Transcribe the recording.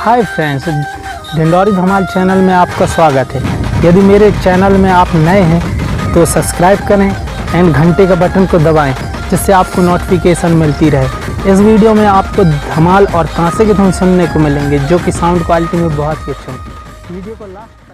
Hi friends, Dindori धमाल channel में आपका स्वागत है। यदि मेरे चैनल में आप नए हैं तो सब्सक्राइब करें एंड घंटे का बटन को दबाएं, जिससे आपको नोटिफिकेशन मिलती रहे। इस वीडियो में आपको धमाल और कांसे की धुन सुनने को मिलेंगे, जो कि साउंड क्वालिटी में बहुत ही अच्छे हैं। वीडियो को लास्ट